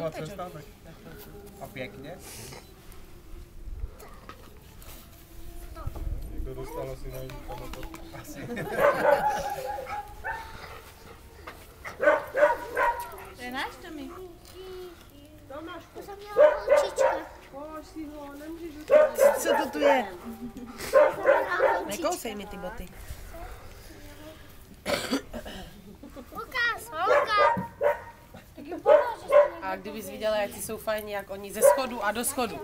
Dlouhá cesta, tak. A pěkně. Někdo dostal asi na motor. Asi. To je náš Tomi. Tomášku. To jsem měla holčička. Polož si ho, nemůžeš ho... Co to tu je? Nekousej mi ty boty. Lukáš, holka. Tak ji polož. A kdybys viděla, jak jsou fajní, jak oni ze schodu a do schodu.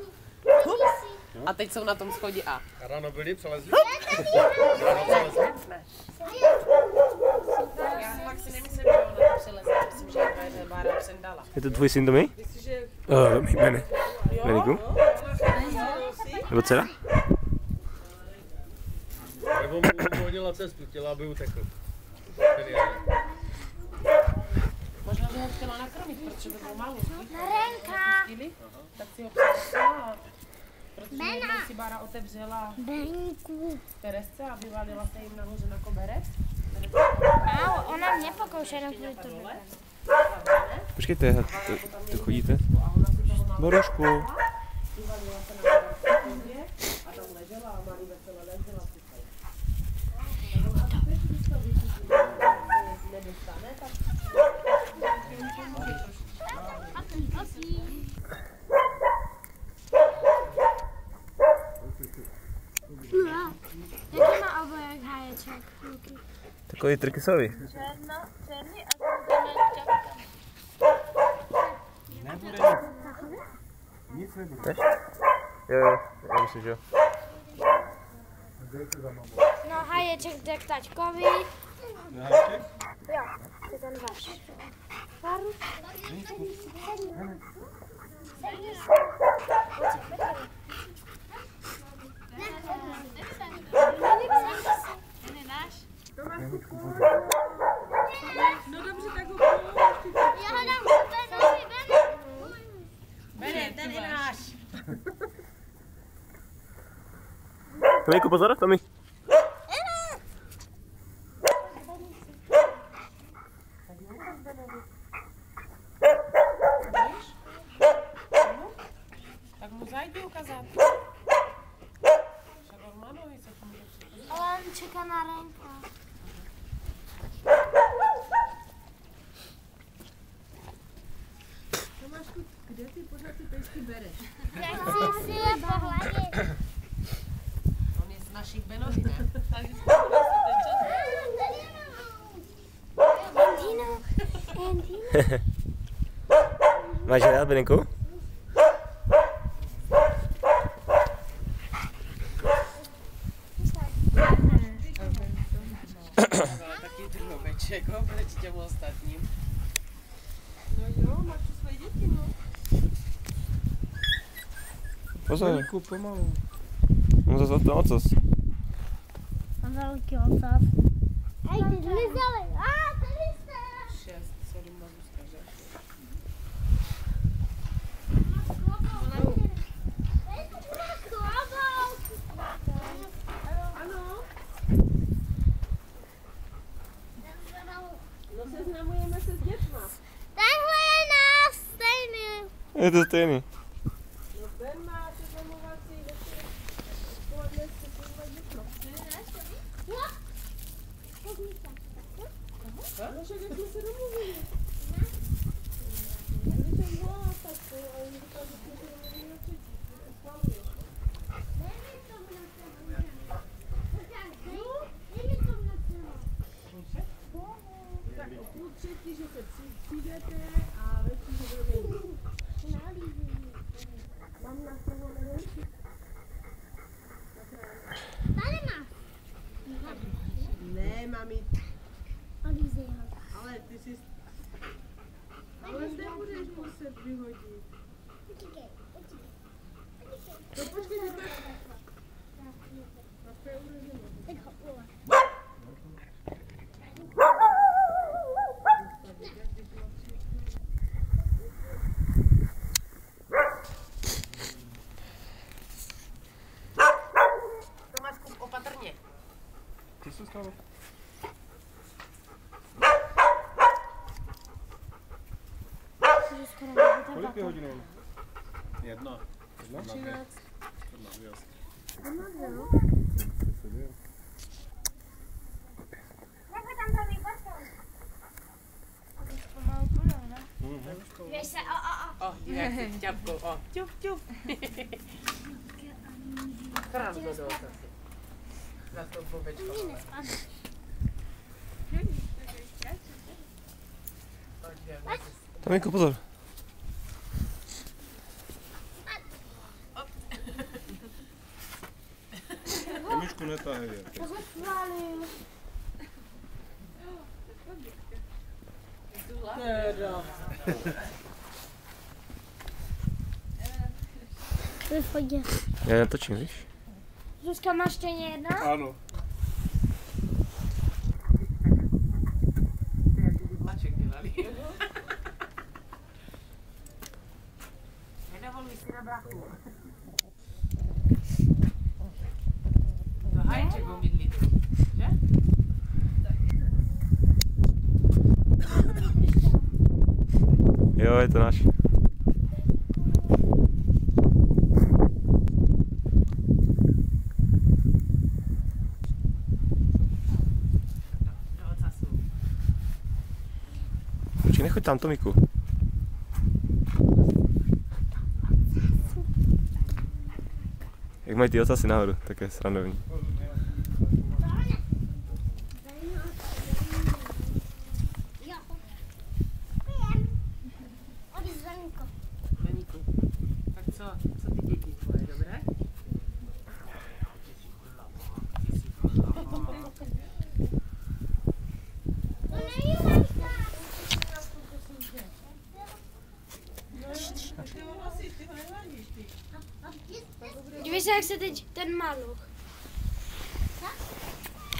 A teď jsou na tom schodě A. A ráno byli, přelezli? Ne. Já fakt si nemyslím, že ona tam přeleze. Myslím, že je Bára přendala. Je to tvůj syn Tomi? Jméne. Jméniku? Nebo dcera? Nebo mu uvolnila cestu, chtěla, aby utekl. Možná, že ho chtěla nakrmit, protože to bylo málo. Renka. Tak si ho přesla. Protože jednou si Bára otevřela Teresce a vyvalila se jim nahoře na koberec. Au, ona mě pokouše na kvůli tomu. Počkejte, tu chodíte? Borušku. Vyvalila se na koberec a tam ležela a Marie vesela ležela si tady. A teď, když to vyčistí, nedostane, tak... Jaký má obojek háječek? Takový trkysový. Černý a zelený čapka. Nebude nic nebude. Chceš? Jo, já myslím, že jo. No háječek jde k taťkovi. Háječek? Jo, to je ten váš. Varu. No dobře, tak ho polož. Já ho dám Benovi, Bene, ten je náš. Tomiku, pozor, Tomi. Tak mu zajdi ukázat. Však on má nohy, se tomu může. Ale on čeká na Renka. Tomášku, kde ty pořád ty pejsky bereš? Já chci si je pohladit. On je z našich Benový, ne? Máš rád, Beninku? Taky drobeček oproti těm ostatním. No jo, máš tu svoje děti, no. Pozor. Beninku, pomalu. No zase to ocas. Mám velký ocas. Hej, ty zmizeli. Tady jste. 6, 7 na Zuzka, že? Ano. No seznamujeme se s dětma. Tenhle je nás stejný. Je to stejný. No ten má seznamovací večer. Odpoledne se svýma dětma. No však jak jsme se domluvili. Když jsem volala tak to, a oni říkali, že jsme se domluvili na třetí. Spaluje. Tak o půl třetí, že se přijdete a večer, že budeme jít. Mám na toho nedošli. Tady má. Ne, mami, Odvízej ho. ale ty jsi... Ale nebudeš muset vyhodit. No počkej, že to je urozené. Tak ho ulož. Tomášku, opatrně. Co se stalo? Skoro nebude Kolik hodinu? Jedna. Jedna? 13. Dívej se, o. O, jak si ťapkou, o, ťup, ťup. Krám to do oka. Na to bobečko. Tomíku, pozor. Tomičku netahej. To je v pohodě. Já natočím, víš? Zuzka, máš stejně jedno? Ano. Maček dělali. Nedovoluj si na brachu. To hajček umydlí, že? Jo, je to náš. Do ocasu. Počkej, nechoď tam, Tomíku. Jak mají ty ocasy nahoru, tak je srandovní. Daníku, tak co ty děti tvoje, dobré? Ty jsi chlapa. Dívej se, jak se teď ten maluch.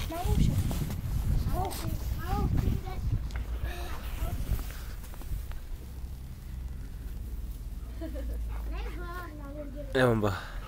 Malušek. Já mám ba.